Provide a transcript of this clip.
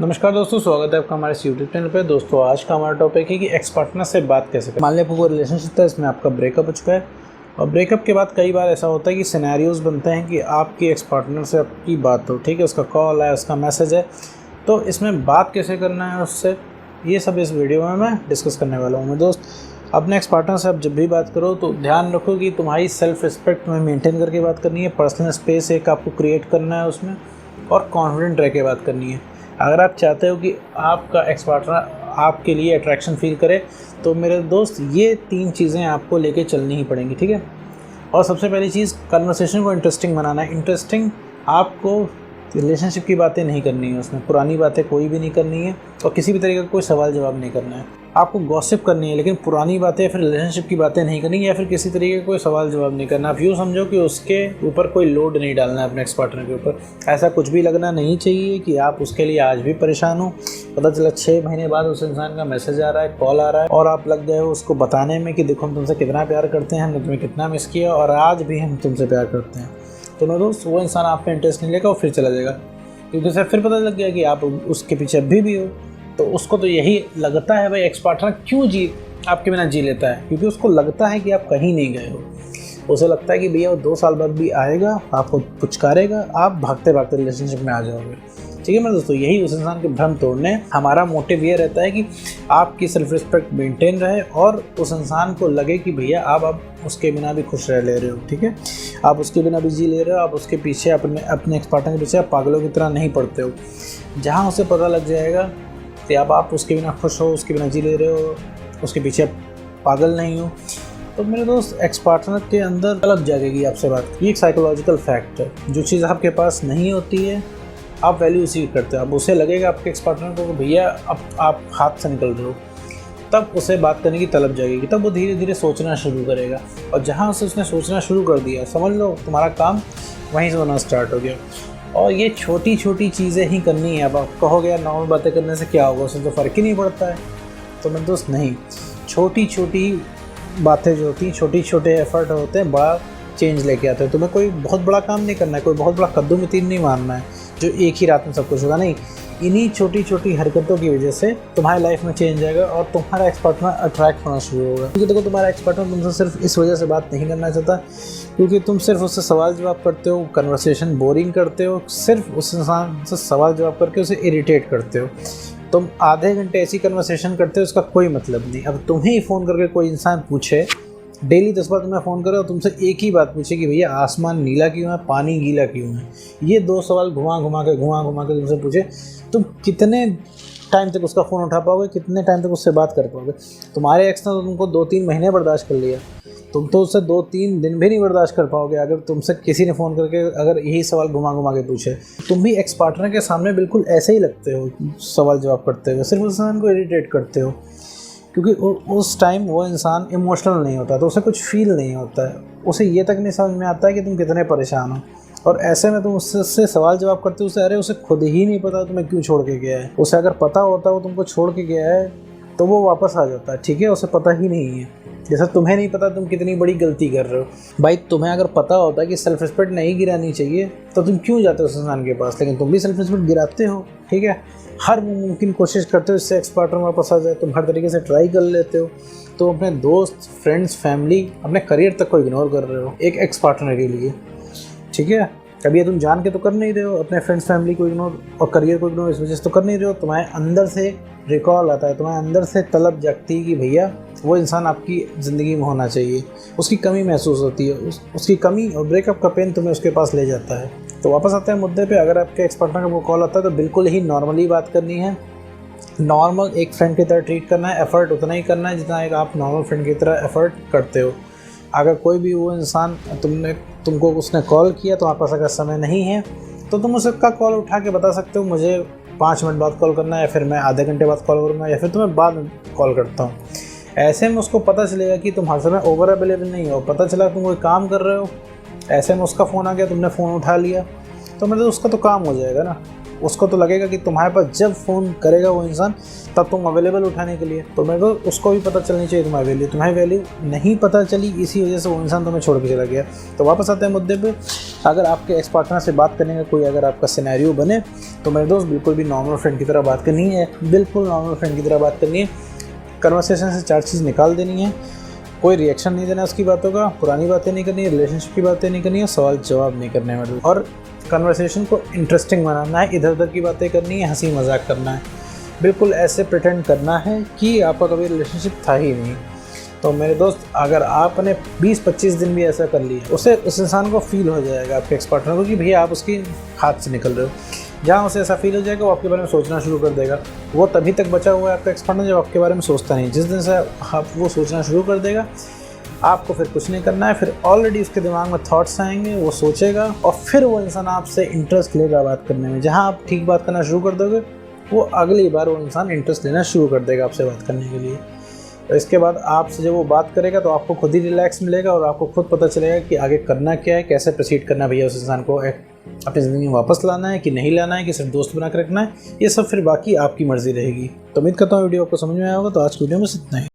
नमस्कार दोस्तों, स्वागत है आपका हमारे यूट्यूब चैनल पे। दोस्तों आज का हमारा टॉपिक है कि एक्स पार्टनर से बात कैसे करें। मान लिया आपको रिलेशनशिप था, इसमें आपका ब्रेकअप हो चुका है और ब्रेकअप के बाद कई बार ऐसा होता है कि सिनेरियोज बनते हैं कि आपकी एक्स पार्टनर से आपकी बात हो, ठीक है, उसका कॉल है, उसका मैसेज है, तो इसमें बात कैसे करना है उससे, ये सब इस वीडियो में मैं डिस्कस करने वाला हूँ। मैं दोस्त अपने एक्स पार्टनर से आप जब भी बात करो तो ध्यान रखो कि तुम्हारी सेल्फ रिस्पेक्ट में मेंटेन करके बात करनी है, पर्सनल स्पेस एक आपको क्रिएट करना है उसमें, और कॉन्फिडेंट रह के बात करनी है। अगर आप चाहते हो कि आपका एक्स पार्टनर आपके लिए अट्रैक्शन फील करे तो मेरे दोस्त ये 3 चीज़ें आपको लेके चलनी ही पड़ेंगी, ठीक है। और सबसे पहली चीज़, कन्वर्सेशन को इंटरेस्टिंग बनाना है। इंटरेस्टिंग आपको रिलेशनशिप की बातें नहीं करनी है, उसमें पुरानी बातें कोई भी नहीं करनी है और किसी भी तरीके का कोई सवाल जवाब नहीं करना है। आपको गॉसिप करनी है लेकिन पुरानी बातें फिर रिलेशनशिप की बातें नहीं करनी या फिर किसी तरीके का कोई सवाल जवाब नहीं करना। आप यूँ समझो कि उसके ऊपर कोई लोड नहीं डालना है अपने एक्स पार्टनर के ऊपर। ऐसा कुछ भी लगना नहीं चाहिए कि आप उसके लिए आज भी परेशान हो। पता चला 6 महीने बाद उस इंसान का मैसेज आ रहा है, कॉल आ रहा है और आप लग गए हो उसको बताने में कि देखो हम तुमसे कितना प्यार करते हैं, हमने तुम्हें कितना मिस किया और आज भी हम तुमसे प्यार करते हैं। तो मेरे दोस्त वो इंसान आप पे इंटरेस्ट नहीं लेगा और फिर चला जाएगा, क्योंकि उसे फिर पता लग गया कि आप उसके पीछे अभी भी हो। तो उसको तो यही लगता है भाई एक्स पार्टनर क्यों आपके बिना जी लेता है, क्योंकि उसको लगता है कि आप कहीं नहीं गए हो। उसे लगता है कि भैया वो 2 साल बाद भी आएगा, आपको पुचकारेगा, आप भागते भागते रिलेशनशिप में आ जाओगे, ठीक है मेरे दोस्तों। यही उस इंसान के भ्रम तोड़ने हमारा मोटिव ये रहता है कि आपकी सेल्फ रिस्पेक्ट मेंटेन रहे और उस इंसान को लगे कि भैया आप उसके बिना भी खुश रह ले रहे हो, ठीक है, आप उसके बिना भी जी ले रहे हो, आप उसके पीछे अपने एक्स पार्टनर के पीछे आप पागलों की तरह नहीं पड़ते हो। जहाँ उसे पता लग जाएगा कि अब आप उसके बिना खुश हो, उसके बिना जी ले रहे हो, उसके पीछे पागल नहीं हो, तो मेरे दोस्त एक्स पार्टनर के अंदर अलग जागेगी आपसे बात। ये एक साइकोलॉजिकल फैक्ट है। जो चीज़ आपके पास नहीं होती है आप वैल्यू उसी की करते हो। अब उसे लगेगा आपके एक्स पार्टनर को भैया अब आप हाथ से निकल रहे हो, तब उसे बात करने की तलब जागेगी, तब वो धीरे धीरे सोचना शुरू करेगा। और जहाँ से उसने सोचना शुरू कर दिया, समझ लो तुम्हारा काम वहीं से होना स्टार्ट हो गया। और ये छोटी छोटी चीज़ें ही करनी है। अब आप कहोगे यार नॉर्मल बातें करने से क्या होगा, उससे तो फ़र्क ही नहीं पड़ता है। तो मेरे दोस्त नहीं, छोटी छोटी बातें जो होती हैं, छोटे छोटे एफर्ट होते हैं, बड़ा चेंज लेके आते हैं। तुम्हें कोई बहुत बड़ा काम नहीं करना है, कोई बहुत बड़ा कद्दू में तीर नहीं मारना है जो एक ही रात में सब कुछ होगा, नहीं। इन्हीं छोटी छोटी हरकतों की वजह से तुम्हारी लाइफ में चेंज आएगा और तुम्हारा एक्स पार्टनर अट्रैक्ट होना शुरू होगा। क्योंकि देखो तुम्हारा एक्स पार्टनर तुमसे सिर्फ इस वजह से बात नहीं करना चाहता क्योंकि तुम सिर्फ उससे सवाल जवाब करते हो, कन्वर्सेशन बोरिंग करते हो, सिर्फ उस इंसान से सवाल जवाब करके उसे इरिटेट करते हो। तुम आधे घंटे ऐसी कन्वर्सेशन करते हो, उसका कोई मतलब नहीं। अब तुम्हें ही फ़ोन करके कोई इंसान पूछे, डेली 10 बार तुम्हें फ़ोन करे और तुमसे एक ही बात पूछे कि भैया आसमान नीला क्यों है, पानी गीला क्यों है, ये 2 सवाल घुमा घुमा के तुमसे पूछे, तुम कितने टाइम तक उसका फ़ोन उठा पाओगे, कितने टाइम तक उससे बात कर पाओगे। तुम्हारे एक्स ने तो तुमको 2-3 महीने बर्दाश्त कर लिया, तुम तो उससे 2-3 दिन भी नहीं बर्दाश्त कर पाओगे अगर तुमसे किसी ने फ़ोन करके अगर यही सवाल घुमा घुमा के पूछे। तुम भी एक्स पार्टनर के सामने बिल्कुल ऐसे ही लगते हो सवाल जवाब करते हुए, सिर्फ उस इंसान को इरिटेट करते हो, क्योंकि उस टाइम वो इंसान इमोशनल नहीं होता, तो उसे कुछ फील नहीं होता है, उसे ये तक नहीं समझ में आता है कि तुम कितने परेशान हो। और ऐसे में तुम उससे सवाल जवाब करते हो, उसे अरे उसे खुद ही नहीं पता तुम्हें क्यों छोड़ के गया है। उसे अगर पता होता वो तुमको छोड़ के गया है तो वो वापस आ जाता है, ठीक है, उसे पता ही नहीं है। जैसा तुम्हें नहीं पता तुम कितनी बड़ी गलती कर रहे हो। भाई तुम्हें अगर पता होता कि सेल्फ रिस्पेक्ट नहीं गिरानी चाहिए तो तुम क्यों जाते हो उस इंसान के पास, लेकिन तुम भी सेल्फ रिस्पेक्ट गिराते हो, ठीक है। हर मुमकिन कोशिश करते हो इससे एक्स पार्टनर वापस आ जाए, तुम हर तरीके से ट्राई कर लेते हो। तो अपने दोस्त, फ्रेंड्स, फैमिली, अपने करियर तक को इग्नोर कर रहे हो एक एक्स पार्टनर के लिए, ठीक है। कभी ये तुम जान के तो कर नहीं रहे हो, अपने फ्रेंड्स फैमिली को इग्नोर और करियर को इग्नोर इस वजह से तो कर नहीं रहे हो। तुम्हारे अंदर से रिकॉल आता है, तुम्हारे अंदर से तलब जगती है कि भैया वो इंसान आपकी ज़िंदगी में होना चाहिए, उसकी कमी महसूस होती है, उसकी कमी और ब्रेकअप का पेन तुम्हें उसके पास ले जाता है। तो वापस आते हैं मुद्दे पे, अगर आपके एक्स पार्टनर का वो कॉल आता है तो बिल्कुल ही नॉर्मली बात करनी है, नॉर्मल एक फ्रेंड की तरह ट्रीट करना है, एफर्ट उतना ही करना है जितना एक आप नॉर्मल फ्रेंड की तरह एफर्ट करते हो। अगर कोई भी वो इंसान तुमको उसने कॉल किया तो आपके पास अगर समय नहीं है तो तुम उसका कॉल उठा के बता सकते हो मुझे 5 मिनट बाद कॉल करना है, या फिर मैं आधे घंटे बाद कॉल करूँगा, या फिर तुम्हें बाद में कॉल करता हूँ। ऐसे में उसको पता चलेगा कि तुम हर समय ओवर अवेलेबल नहीं हो। पता चला तुम कोई काम कर रहे हो, ऐसे में उसका फ़ोन आ गया, तुमने फ़ोन उठा लिया, तो मतलब उसका तो काम हो जाएगा ना। उसको तो लगेगा कि तुम्हारे पास जब फ़ोन करेगा वो इंसान तब तुम अवेलेबल उठाने के लिए। तो मेरे को उसको भी पता चलनी चाहिए तुम्हारी वैल्यू नहीं पता चली, इसी वजह से वो इंसान तुम्हें छोड़ के चला गया। तो वापस आते हैं मुद्दे पे, अगर आपके एक्स पार्टनर से बात करने का कोई अगर आपका सिनेरियो बने तो मेरे दोस्त बिल्कुल भी नॉर्मल फ्रेंड की तरह बात करनी है, बिल्कुल नॉर्मल फ्रेंड की तरह बात करनी है। कन्वर्सेशन से 4 चीज़ निकाल देनी है, कोई रिएक्शन नहीं देना उसकी बातों का, पुरानी बातें नहीं करनी है, रिलेशनशिप की बातें नहीं करनी है, सवाल जवाब नहीं करने वाले, और कन्वर्सेशन को इंटरेस्टिंग बनाना है, इधर उधर की बातें करनी है, हंसी मजाक करना है, बिल्कुल ऐसे प्रिटेंड करना है कि आपका कभी रिलेशनशिप था ही नहीं। तो मेरे दोस्त अगर आपने 20-25 दिन भी ऐसा कर लिया, उसे उस इंसान को फील हो जाएगा आपके एक्स पार्टनर को कि भैया आप उसकी हाथ से निकल रहे हो। जहाँ उसे ऐसा फील हो जाएगा वो आपके बारे में सोचना शुरू कर देगा। वो तभी तक बचा हुआ है आपका एक्स पार्टनर जब आपके बारे में सोचता नहीं। जिस दिन से आप वो सोचना शुरू कर देगा, आपको फिर कुछ नहीं करना है, फिर ऑलरेडी उसके दिमाग में थॉट्स आएंगे, वो सोचेगा और फिर वो इंसान आपसे इंटरेस्ट लेगा बात करने में। जहाँ आप ठीक बात करना शुरू कर दोगे, वो अगली बार वो इंसान इंटरेस्ट लेना शुरू कर देगा आपसे बात करने के लिए। तो इसके बाद आपसे जब वो बात करेगा तो आपको खुद ही रिलैक्स मिलेगा और आपको खुद पता चलेगा कि आगे करना क्या है, कैसे प्रोसीड करना है। भैया उस इंसान को अपनी ज़िंदगी में वापस लाना है कि नहीं लाना है, कि सिर्फ दोस्त बना कर रखना है, ये सब फिर बाकी आपकी मर्ज़ी रहेगी। तो उम्मीद करता हूँ वीडियो आपको समझ में आया होगा। तो आज की वीडियो में इतना ही।